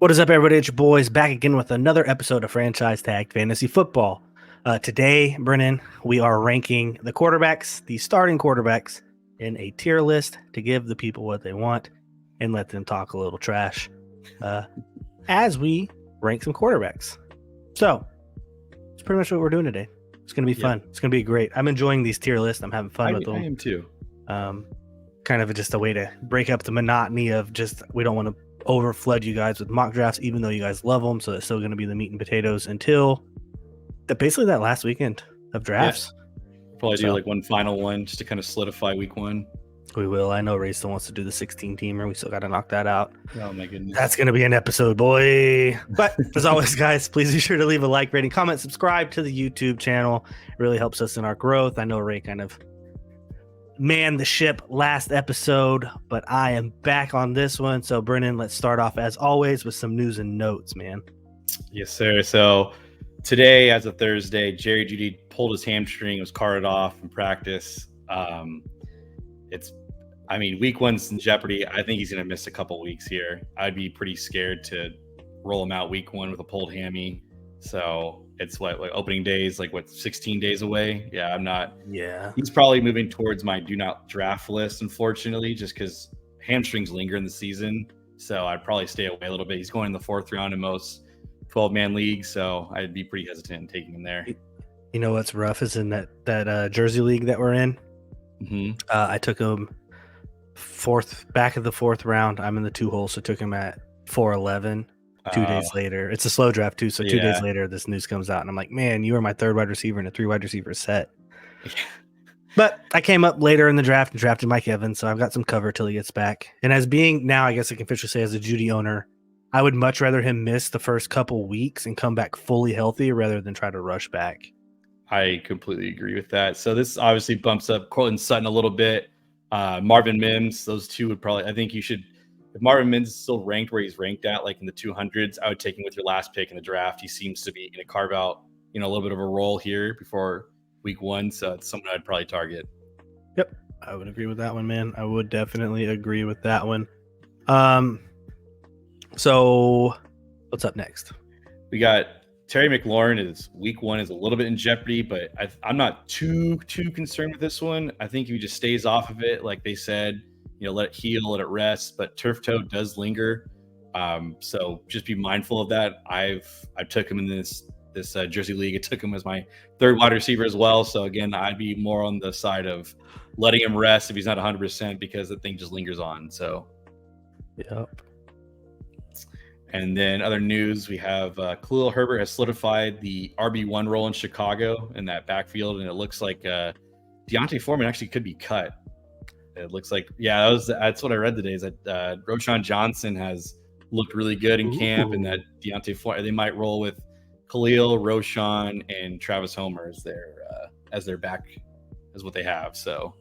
What is up, everybody? It's your boys back again with another episode of Franchise Tag Fantasy Football. Today, Brennan, we are ranking the quarterbacks, the starting quarterbacks, in a tier list to give the people what they want and let them talk a little trash as we rank some quarterbacks. So, it's pretty much what we're doing today. It's going to be fun. It's going to be great. I'm enjoying these tier lists. I'm having fun with them. I am too. Kind of just a way to break up the monotony of just we don't want to overflood you guys with mock drafts, even though you guys love them. So it's still going to be the meat and potatoes until basically that last weekend of drafts. Probably do like one final one just to kind of solidify week one. We will. I know Ray still wants to do the 16 teamer. We still got to knock that out. Oh my goodness. That's going to be an episode, boy. But as always, guys, please be sure to leave a like, rating, comment, subscribe to the YouTube channel. It really helps us in our growth. I know Ray kind of manned the ship last episode, but I am back on this one. So Brennan, let's start off as always with some news and notes, man. Yes, sir. So today, as a Thursday, Jerry Jeudy pulled his hamstring, was carted off in practice. Week one's in jeopardy. I think he's going to miss a couple weeks here. I'd be pretty scared to roll him out week one with a pulled hammy. So it's like opening days, 16 days away. Yeah, I'm not. Yeah. He's probably moving towards my do not draft list, unfortunately, just because hamstrings linger in the season. So I'd probably stay away a little bit. He's going in the fourth round in most 12-man leagues. So I'd be pretty hesitant in taking him there. You know what's rough is in that Jersey league that we're in. Mm-hmm. I took him back of the fourth round. I'm in the 2 hole, so took him at 411. 2 days later, it's a slow draft too. So 2 days later, this news comes out, and I'm like, man, you were my third wide receiver in a 3 wide receiver set. But I came up later in the draft and drafted Mike Evans, so I've got some cover till he gets back. And as being now, I guess I can officially say as a Jeudy owner, I would much rather him miss the first couple weeks and come back fully healthy rather than try to rush back. I completely agree with that. So this obviously bumps up Cortland Sutton a little bit. Marvin Mims, those two would probably, I think you should. If Marvin Mims is still ranked where he's ranked at, like in the 200s, I would take him with your last pick in the draft. He seems to be going to carve out, a little bit of a role here before week one. So it's someone I'd probably target. Yep. I would agree with that one, man. I would definitely agree with that one. So what's up next? We got Terry McLaurin. Week one is a little bit in jeopardy, but I'm not too concerned with this one. I think if he just stays off of it, like they said, let it heal, let it rest, but turf toe does linger. So just be mindful of that. I took him in this Jersey league. I took him as my third wide receiver as well. So again, I'd be more on the side of letting him rest if he's not 100% because the thing just lingers on. So, yep. And then other news, we have Khalil Herbert has solidified the RB1 role in Chicago in that backfield, and it looks like Deontay Foreman actually could be cut. It looks like, that's what I read today, is that Roschon Johnson has looked really good in camp, and that Deontay Foreman, they might roll with Khalil, Roschon, and Travis Homer as their back, is what they have. So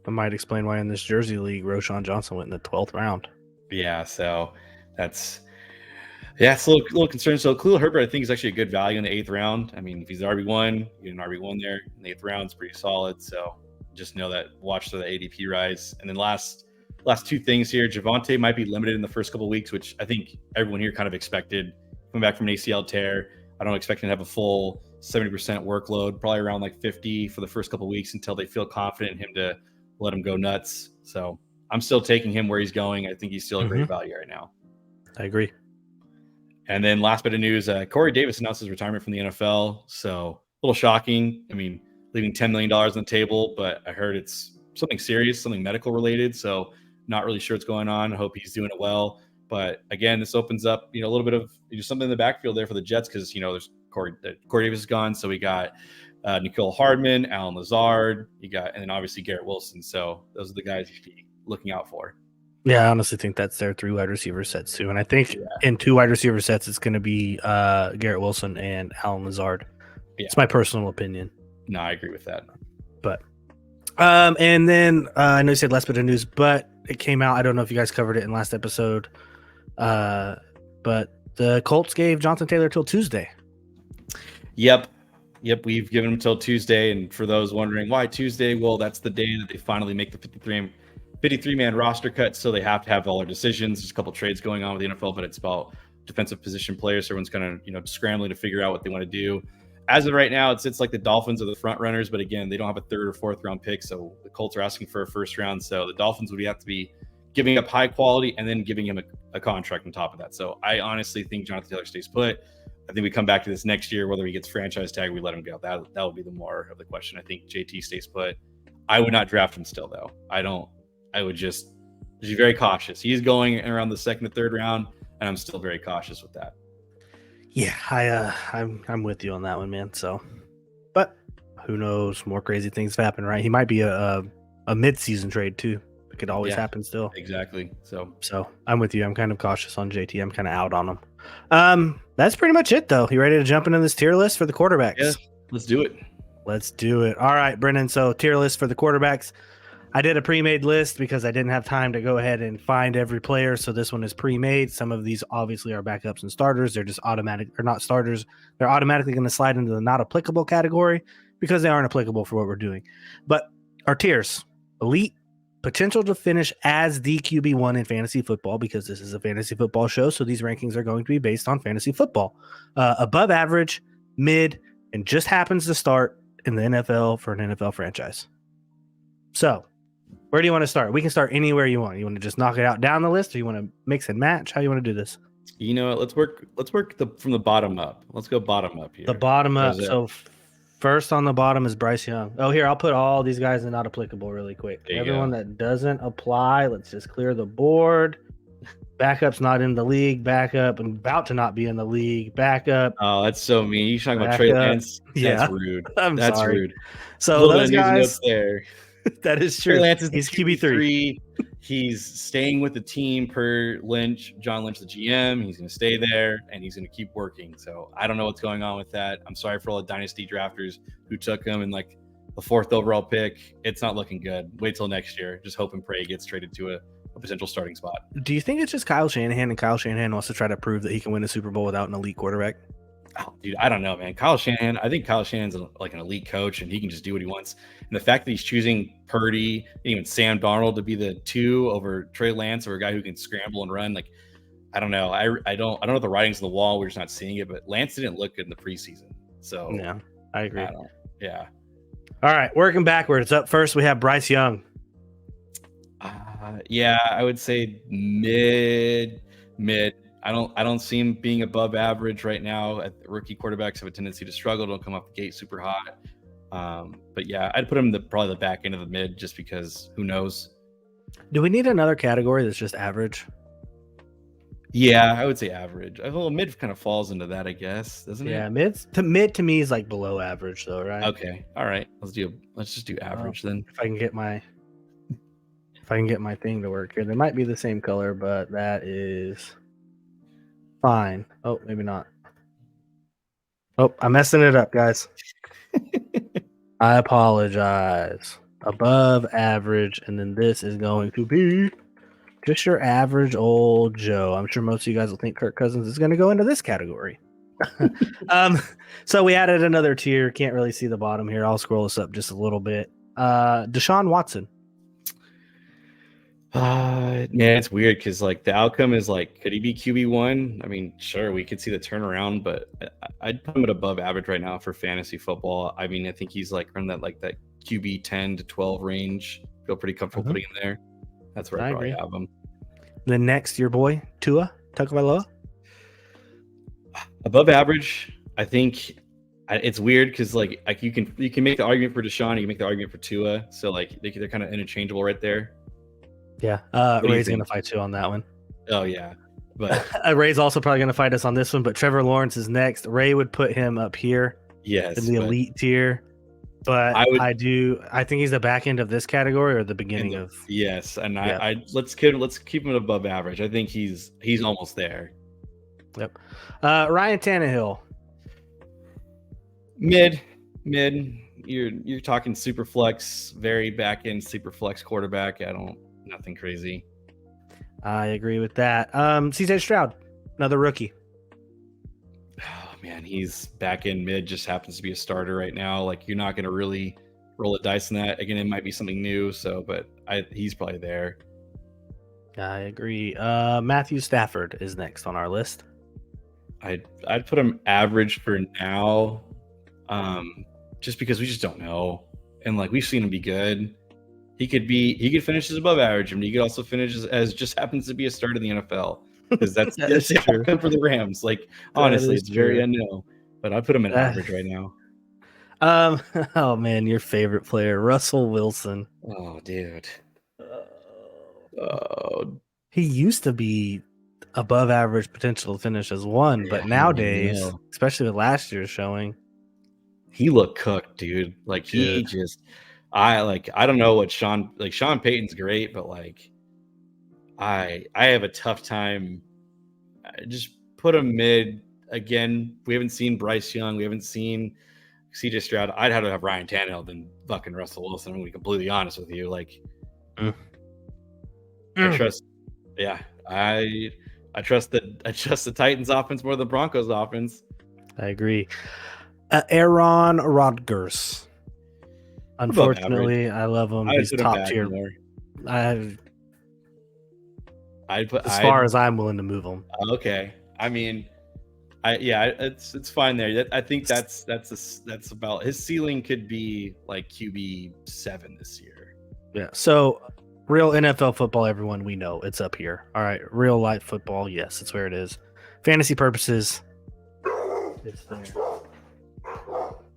that might explain why in this Jersey league, Roschon Johnson went in the 12th round. Yeah, so it's a little concerned. So Khalil Herbert, I think, is actually a good value in the 8th round. I mean, if he's the RB1, you get an RB1 there in the 8th round, it's pretty solid. So just know that, watch the ADP rise. And then last 2 things here, Javonte might be limited in the first couple of weeks, which I think everyone here kind of expected. Coming back from an ACL tear, I don't expect him to have a full 70% workload, probably around 50 for the first couple of weeks until they feel confident in him to let him go nuts. So I'm still taking him where he's going. I think he's still a great value right now. I agree. And then last bit of news, Corey Davis announced his retirement from the NFL. So a little shocking. I mean, leaving $10 million on the table, but I heard it's something serious, something medical related. So not really sure what's going on. I hope he's doing it well. But again, this opens up, a little bit of something in the backfield there for the Jets because, there's Corey Davis is gone. So we got Nicole Hardman, Alan Lazard, and then obviously Garrett Wilson. So those are the guys you should be looking out for. Yeah, I honestly think that's their 3 wide receiver sets too. And I think in 2 wide receiver sets, it's going to be Garrett Wilson and Alan Lazard. Yeah. It's my personal opinion. No, I agree with that. But, and then I know you said last bit of news, but it came out. I don't know if you guys covered it in last episode, but the Colts gave Jonathan Taylor till Tuesday. Yep. We've given him till Tuesday. And for those wondering why Tuesday, well, that's the day that they finally make the 53-man roster cut. So they have to have all their decisions. There's a couple trades going on with the NFL, but it's about defensive position players. So everyone's kind of scrambling to figure out what they want to do. As of right now, it's like the Dolphins are the front runners, but again, they don't have a third or fourth round pick, so the Colts are asking for a first round. So the Dolphins would have to be giving up high quality and then giving him a contract on top of that. So I honestly think Jonathan Taylor stays put. I think we come back to this next year, whether he gets franchise tag, we let him go. That would be the more of the question. I think JT stays put. I would not draft him still, though. I would just be very cautious. He's going around the second or third round, and I'm still very cautious with that. Yeah, I'm with you on that one, man. So, but who knows? More crazy things happen, right? He might be a mid-season trade too. It could always happen still. Exactly. So I'm with you. I'm kind of cautious on JT. I'm kind of out on him. That's pretty much it, though. You ready to jump into this tier list for the quarterbacks? Yeah, let's do it. Let's do it. All right, Brennan. So tier list for the quarterbacks. I did a pre-made list because I didn't have time to go ahead and find every player. So this one is pre-made. Some of these obviously are backups and starters. They're just automatic or not starters. They're automatically going to slide into the not applicable category because they aren't applicable for what we're doing. But our tiers: elite, potential to finish as the QB1 in fantasy football, because this is a fantasy football show. So these rankings are going to be based on fantasy football. Above average, mid, and just happens to start in the NFL for an NFL franchise. So where do you want to start? We can start anywhere you want. You want to just knock it out down the list, or you want to mix and match? How you want to do this? You know what? Let's work from the bottom up. Let's go bottom up here. The bottom up. So first on the bottom is Bryce Young. Oh, here, I'll put all these guys in not applicable really quick. Everyone that doesn't apply, let's just clear the board. Backup's not in the league. Backup and about to not be in the league. Backup. Oh, that's so mean. You talking about Trey Lance? That's rude. That's sorry. Rude. So those guys there. That is true. Trey Lance is he's QB3. He's staying with the team per John Lynch, the GM. He's going to stay there, and he's going to keep working. So I don't know what's going on with that. I'm sorry for all the dynasty drafters who took him in like the 4th overall pick. It's not looking good. Wait till next year. Just hope and pray he gets traded to a potential starting spot. Do you think it's just Kyle Shanahan, and Kyle Shanahan wants to try to prove that he can win a Super Bowl without an elite quarterback? Oh, dude, I don't know, man. Kyle Shanahan, I think Kyle Shanahan's like an elite coach, and he can just do what he wants. And the fact that he's choosing Purdy and even Sam Darnold to be the 2 over Trey Lance, or a guy who can scramble and run, like, I don't know. I don't know if the writing's on the wall. We're just not seeing it. But Lance didn't look good in the preseason. So yeah, I agree. Yeah. All right, working backwards. Up first, we have Bryce Young. Yeah, I would say mid. I don't see him being above average right now. Rookie quarterbacks have a tendency to struggle. Don't come off the gate super hot. But yeah, I'd put him probably the back end of the mid, just because who knows. Do we need another category that's just average? Yeah, I would say average. Well, mid kind of falls into that, I guess, doesn't it? Yeah, mid to me is like below average, though, right? Okay, all right. Let's just do average then. If I can get my thing to work here, they might be the same color, but that is fine. Oh, maybe not. Oh, I'm messing it up, guys. I apologize. Above average, and then this is going to be just your average old Joe. I'm sure most of you guys will think Kirk Cousins is going to go into this category. So we added another tier. Can't really see the bottom here. I'll scroll this up just a little bit. Deshaun Watson. Man, it's weird because like the outcome is like, could he be QB1? I mean, sure, we could see the turnaround, but I'd put him at above average right now for fantasy football. I mean, I think he's like around that QB 10 to 12 range. Feel pretty comfortable putting him there. That's where I probably have him. Then next, your boy Tua Tagovailoa. Above average. I think it's weird because like you can make the argument for Deshaun, you can make the argument for Tua, so like they're kind of interchangeable right there. Yeah, Ray's going to fight you on that one. Oh, yeah. But Ray's also probably going to fight us on this one, but Trevor Lawrence is next. Ray would put him up here in the elite tier. But I think he's the back end of this category or the beginning of. Yes, and yeah. Let's keep him above average. I think he's almost there. Yep. Ryan Tannehill. Mid. You're talking super flex, very back end super flex quarterback. Nothing crazy. I agree with that. CJ Stroud, another rookie. Oh man, he's back in mid, just happens to be a starter right now. Like, you're not going to really roll the dice in that. Again, it might be something new. So, but he's probably there. I agree. Matthew Stafford is next on our list. I'd put him average for now, just because we just don't know, and like we've seen him be good. He could finish as above average, and he could also finish as just happens to be a start in the NFL, because that's the outcome for the Rams. Like honestly, it's very unknown. But I put him at average right now. Oh man, your favorite player, Russell Wilson. Oh, dude. Oh, he used to be above average potential to finish as one, but nowadays, especially with last year's showing, he looked cooked, dude. Like he just, I don't know what Sean Payton's great, but like I have a tough time. Just put him mid again. We haven't seen Bryce Young. We haven't seen CJ Stroud. I'd have to have Ryan Tannehill than fucking Russell Wilson. I'm gonna be completely honest with you. Like, I trust. Yeah, I trust the Titans offense more than the Broncos offense. I agree. Aaron Rodgers. Unfortunately, I love him. He's top tier. I'd put as far as I'm willing to move him. Okay, I mean, it's fine there. I think that's about his ceiling could be like QB7 this year. Yeah. So real NFL football, everyone, we know it's up here. All right, real life football, yes, it's where it is. Fantasy purposes, it's there.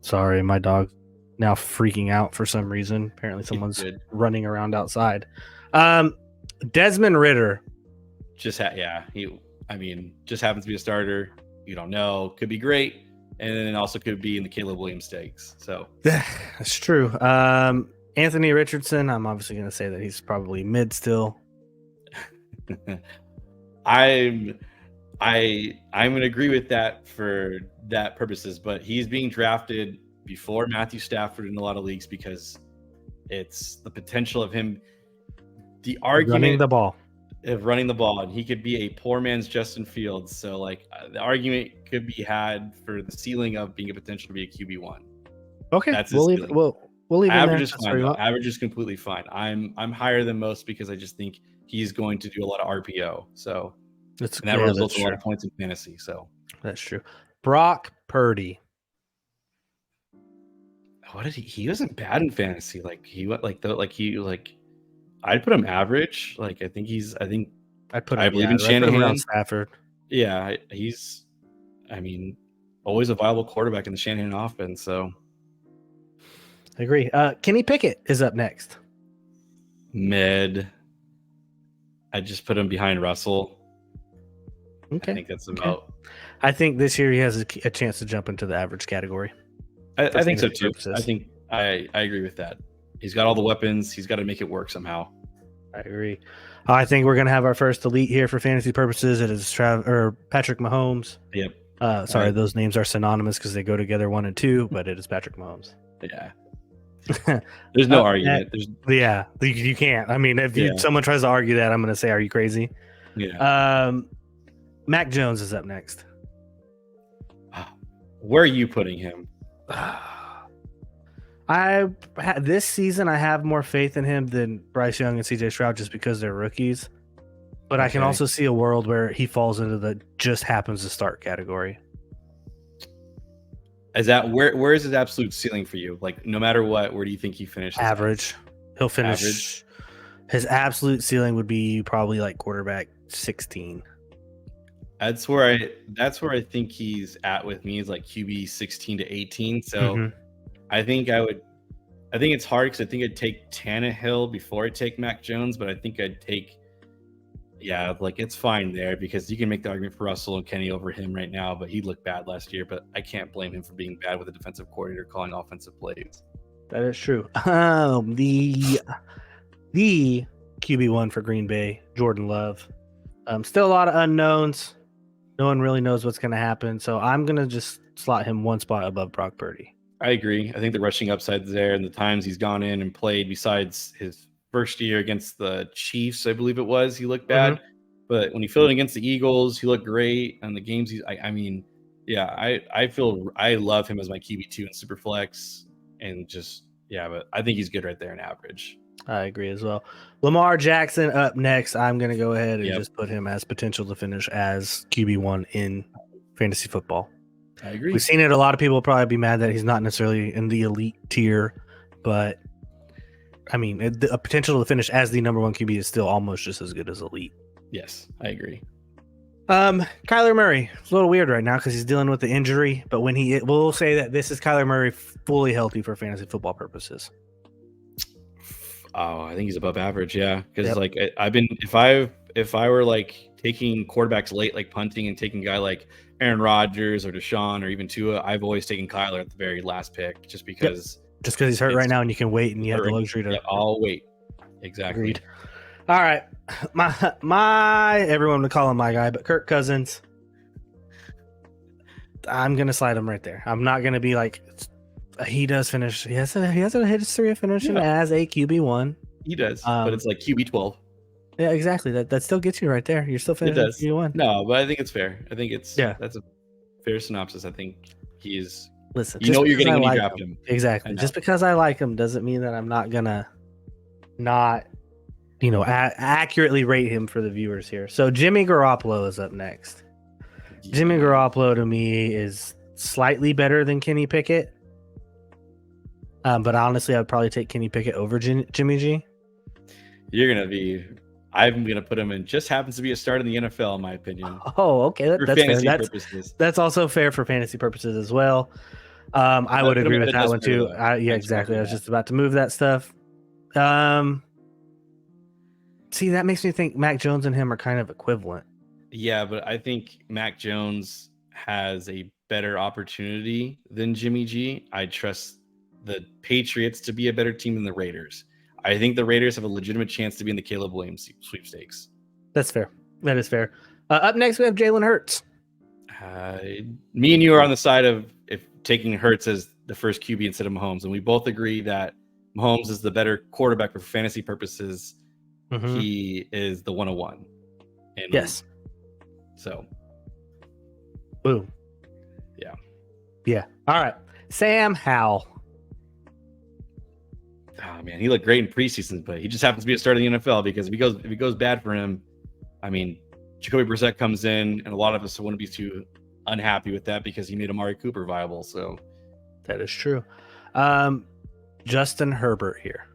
Sorry, my dog now freaking out for some reason. Apparently, someone's running around outside. Desmond Ridder. Just happens to be a starter. You don't know. Could be great, and then also could be in the Caleb Williams stakes. So that's true. Anthony Richardson. I'm obviously going to say that he's probably mid still. I'm going to agree with that for that purposes, but he's being drafted before Matthew Stafford in a lot of leagues because it's the potential of him. The argument running the ball, and he could be a poor man's Justin Fields. So like the argument could be had for the ceiling of being a potential to be a QB1. Okay, that's we'll leave average is fine. Average is completely fine. I'm higher than most because I just think he's going to do a lot of RPO. So that results in a lot of points in fantasy. So that's true. Brock Purdy. What did he wasn't bad in fantasy. I'd put him average. Like I believe in Shanahan. Stafford. Yeah, he's always a viable quarterback in the Shanahan offense. So I agree. Kenny Pickett is up next. Mid. I just put him behind Russell. Okay. I think that's about. I think this year he has a chance to jump into the average category. I think so too. I think I agree with that. He's got all the weapons. He's got to make it work somehow. I agree. I think we're going to have our first elite here for fantasy purposes. It is Patrick Mahomes. Yep. Those names are synonymous because they go together 1 and 2, but it is Patrick Mahomes. Yeah. There's no argument. You can't. I mean, if someone tries to argue that, I'm going to say, are you crazy? Yeah. Mac Jones is up next. Where are you putting him? This season I have more faith in him than Bryce Young and CJ Stroud just because they're rookies. But I can also see a world where he falls into the just happens to start category. Is that where is his absolute ceiling for you? Like no matter what, where do you think he finishes? Average. He'll finish. Average. His absolute ceiling would be probably like quarterback 16. That's where I think he's at with me is like QB 16 to 18. So I think it's hard because I think I'd take Tannehill before I take Mac Jones, but I think I'd take it's fine there because you can make the argument for Russell and Kenny over him right now, but he looked bad last year, but I can't blame him for being bad with a defensive coordinator calling offensive plays. That is true. The QB1 for Green Bay, Jordan Love. Still a lot of unknowns. No one really knows what's going to happen, so I'm going to just slot him one spot above Brock Purdy. I agree. I think the rushing upside's there, and the times he's gone in and played besides his first year against the Chiefs, I believe it was, he looked bad. But when he filled in against the Eagles, he looked great. And the games I love him as my QB2 in Superflex. And but I think he's good right there in average. I agree as well. Lamar Jackson up next. I'm going to go ahead and just put him as potential to finish as QB1 in fantasy football. I agree. We've seen it. A lot of people will probably be mad that he's not necessarily in the elite tier, but I mean, the potential to finish as the number one QB is still almost just as good as elite. Yes, I agree. Kyler Murray. It's a little weird right now because he's dealing with the injury, but we'll say that this is Kyler Murray fully healthy for fantasy football purposes. Oh, I think he's above average. Yeah, because like I've been if I were like taking quarterbacks late, like punting and taking a guy like Aaron Rodgers or Deshaun or even Tua, I've always taken Kyler at the very last pick just because. Yep. Just because he's hurt right now and you can wait and you have the luxury to. Yeah, I'll wait. Exactly. Agreed. All right, my everyone would call him my guy, but Kirk Cousins. I'm gonna slide him right there. I'm not gonna be like. He does finish. He has a history of finishing as a QB1. He does, but it's like QB12. Yeah, exactly. That still gets you right there. You're still finishing QB1. No, but I think it's fair. I think that's a fair synopsis. I think he's. Listen, you know what you're getting when you draft him. Exactly. Just because I like him doesn't mean that I'm not gonna accurately rate him for the viewers here. So Jimmy Garoppolo is up next. Yeah. Jimmy Garoppolo to me is slightly better than Kenny Pickett. But honestly, I'd probably take Kenny Pickett over Jimmy G. I'm gonna put him in. Just happens to be a start in the NFL, in my opinion. Oh, okay, that's fair. That's also fair for fantasy purposes as well. I would agree with that one too. Yeah, exactly. I was just about to move that stuff. See, that makes me think Mac Jones and him are kind of equivalent. Yeah, but I think Mac Jones has a better opportunity than Jimmy G. I trust the Patriots to be a better team than the Raiders. I think the Raiders have a legitimate chance to be in the Caleb Williams sweepstakes. That's fair. That is fair. Up next, we have Jalen Hurts. Me and you are on the side of taking Hurts as the first QB instead of Mahomes, and we both agree that Mahomes is the better quarterback for fantasy purposes. Mm-hmm. He is the 101. Yes. So. Boom. Yeah. Yeah. All right. Sam Howell. Oh man, he looked great in preseason, but he just happens to be a starter in the NFL because if it goes bad for him, I mean, Jacoby Brissett comes in, and a lot of us wouldn't be too unhappy with that because he made Amari Cooper viable. So that is true. Justin Herbert here.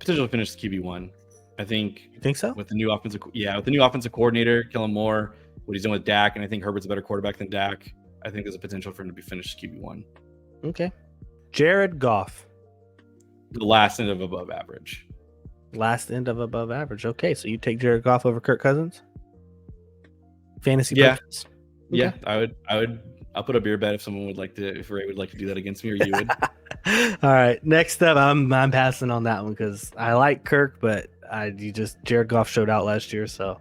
Potential to finish QB1. I think. You think so? With the new offensive coordinator, Kellen Moore, what he's doing with Dak, and I think Herbert's a better quarterback than Dak. I think there's a potential for him to be finished QB1. Okay. Jared Goff. The last end of above average. Last end of above average. Okay, so you take Jared Goff over Kirk Cousins? Fantasy purposes? Okay. Yeah, I'll put a beer bet if Ray would like to do that against me, or you would. All right. Next up, I'm passing on that one because I like Kirk, but Jared Goff showed out last year. So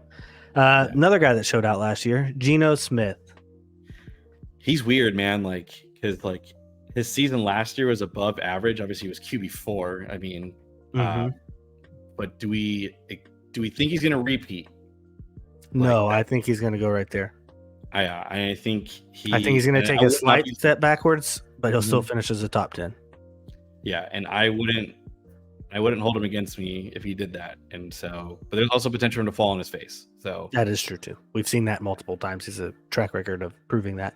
another guy that showed out last year, Geno Smith. He's weird, man. His season last year was above average. Obviously, he was QB4. I mean, but do we think he's going to repeat? No, I think he's going to go right there. I think he's going to take a slight step backwards, but he'll still finish as a top 10. Yeah, and I wouldn't hold him against me if he did that. And so, but there's also potential for him to fall on his face. So that is true too. We've seen that multiple times. He's a track record of proving that.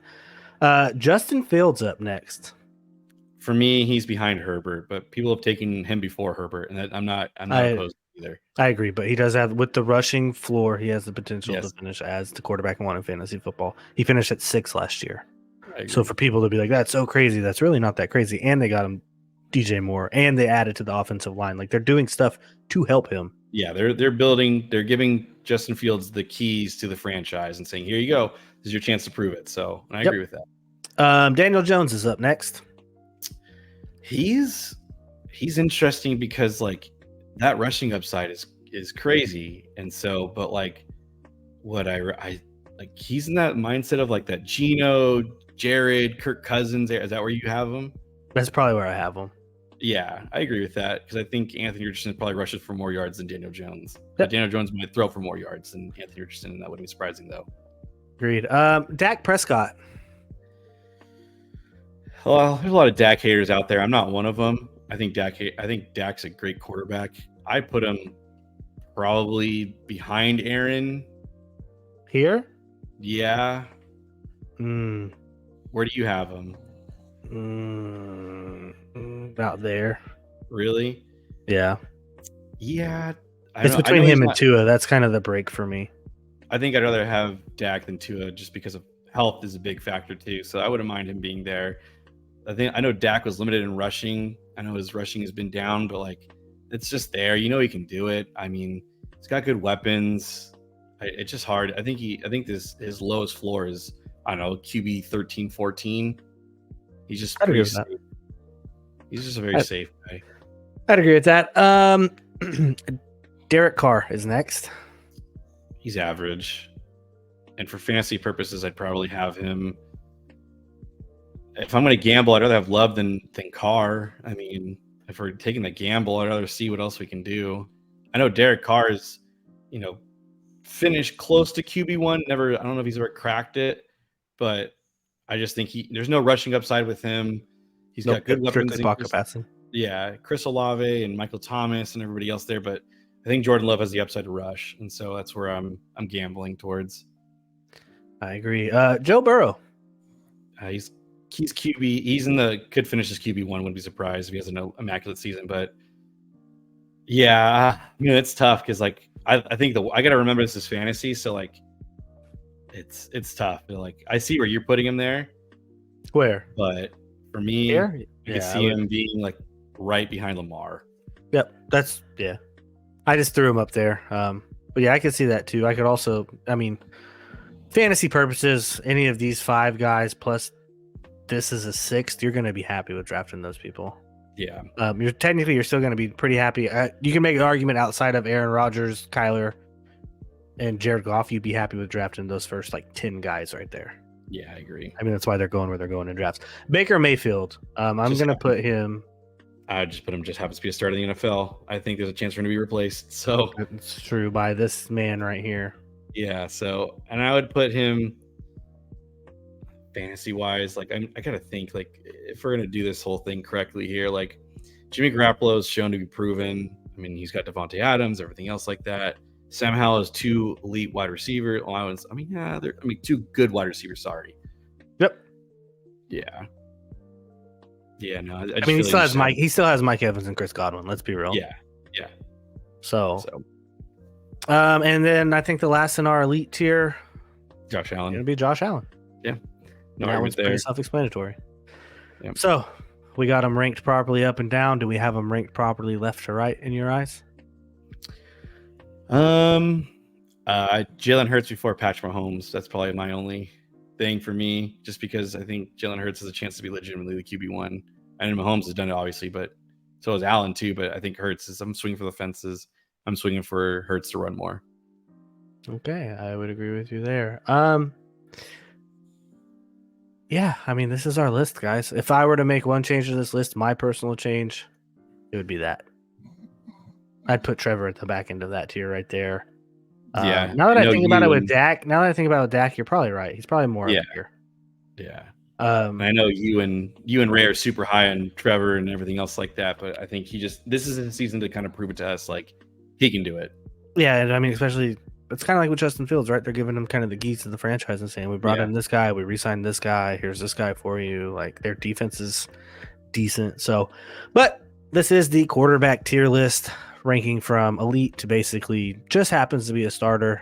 Justin Fields up next. For me, he's behind Herbert, but people have taken him before Herbert, and I'm not opposed to either. I agree, but he does have, with the rushing floor, he has the potential to finish as the quarterback one in fantasy football. He finished at 6 last year. So for people to be like, that's so crazy, that's really not that crazy. And they got him DJ Moore, and they added to the offensive line. Like, they're doing stuff to help him. Yeah, they're giving Justin Fields the keys to the franchise and saying, here you go. This is your chance to prove it. So I agree with that. Daniel Jones is up next. He's interesting because that rushing upside is crazy, and so but he's in that mindset of that Geno, Jared, Kirk Cousins. Is that where you have him? That's probably where I have him. Yeah, I agree with that because I think Anthony Richardson probably rushes for more yards than Daniel Jones. But Daniel Jones might throw for more yards than Anthony Richardson, and that wouldn't be surprising though. Agreed. Dak Prescott. Well, there's a lot of Dak haters out there. I'm not one of them. I think Dak's a great quarterback. I put him probably behind Aaron. Here? Yeah. Where do you have him? About there. Really? Yeah. Yeah. It's between him and Tua. That's kind of the break for me. I think I'd rather have Dak than Tua just because of health is a big factor too. So I wouldn't mind him being there. I know Dak was limited in rushing. I know his rushing has been down, but like it's just there. You know he can do it. I mean, he's got good weapons. It's just hard. I think his lowest floor is, I don't know, QB 13, 14. He's just pretty safe. He's just a very safe guy. I'd agree with that. Derek Carr is next. He's average. And for fantasy purposes, I'd probably have him. If I'm going to gamble, I'd rather have Love than Carr. I mean, if we're taking the gamble, I'd rather see what else we can do. I know Derek Carr is, finished close to QB1. I don't know if he's ever cracked it, but I just think there's no rushing upside with him. He's got good weapons. Pocket passing. Yeah, Chris Olave and Michael Thomas and everybody else there, but I think Jordan Love has the upside to rush, and so that's where I'm gambling towards. I agree. Joe Burrow. He's QB. Could finish as QB1. Wouldn't be surprised if he has an immaculate season. But yeah, it's tough because like I think I got to remember this is fantasy, so like it's tough. Like I see where you're putting him there. Where? But for me, here? I can see him being like right behind Lamar. Yep, I just threw him up there. But yeah, I could see that too. I could also, fantasy purposes, any of these 5 guys plus this is a 6th, you're going to be happy with drafting those people. Yeah. You're still going to be pretty happy. You can make an argument outside of Aaron Rodgers, Kyler, and Jared Goff. You'd be happy with drafting those first 10 guys right there. Yeah, I agree. That's why they're going where they're going in drafts. Baker Mayfield. I'm going to put him. I just put him. Just happens to be a starter in the NFL. I think there's a chance for him to be replaced. So it's true by this man right here. Yeah. So, and I would put him fantasy wise. Like I gotta think. Like if we're gonna do this whole thing correctly here, like Jimmy Garoppolo is shown to be proven. He's got Devontae Adams, everything else like that. Sam Howell has 2 elite wide receivers. They're 2 good wide receivers. Sorry. Yep. Yeah. Yeah, no. He still has Mike. He still has Mike Evans and Chris Godwin. Let's be real. Yeah. So, and then I think the last in our elite tier, Josh Allen. Gonna be Josh Allen. Yeah. No, that one's pretty self-explanatory. Yep. So, we got them ranked properly up and down. Do we have them ranked properly left to right in your eyes? Jalen Hurts before Patrick Mahomes. That's probably my only thing for me, just because I think Jalen Hurts has a chance to be legitimately the QB1. And Mahomes has done it, obviously, but so has Allen too. But I think I'm swinging for the fences. I'm swinging for Hurts to run more. Okay, I would agree with you there. Yeah, this is our list, guys. If I were to make one change to this list, my personal change, it would be that. I'd put Trevor at the back end of that tier right there. Yeah. Now that I think about it with Dak, you're probably right. He's probably more up here. Yeah. I know you and Ray are super high on Trevor and everything else like that, but I think this is a season to kind of prove it to us, like he can do it. Yeah, and especially it's kind of like with Justin Fields, right? They're giving him kind of the keys to the franchise and saying, we brought in this guy, we re-signed this guy, here's this guy for you. Like their defense is decent. So, but this is the quarterback tier list, ranking from elite to basically just happens to be a starter.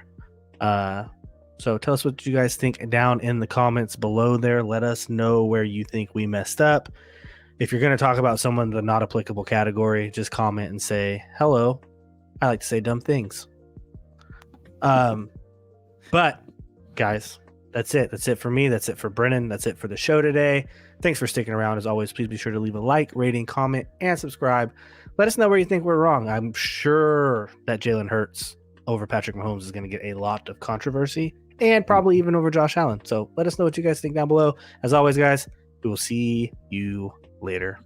So tell us what you guys think down in the comments below there. Let us know where you think we messed up. If you're going to talk about someone in the not applicable category, just comment and say, hello, I like to say dumb things. But guys, that's it. That's it for me. That's it for Brennan. That's it for the show today. Thanks for sticking around. As always, please be sure to leave a like, rating, comment, and subscribe. Let us know where you think we're wrong. I'm sure that Jalen Hurts over Patrick Mahomes is going to get a lot of controversy, and probably even over Josh Allen. So let us know what you guys think down below. As always, guys, we will see you later.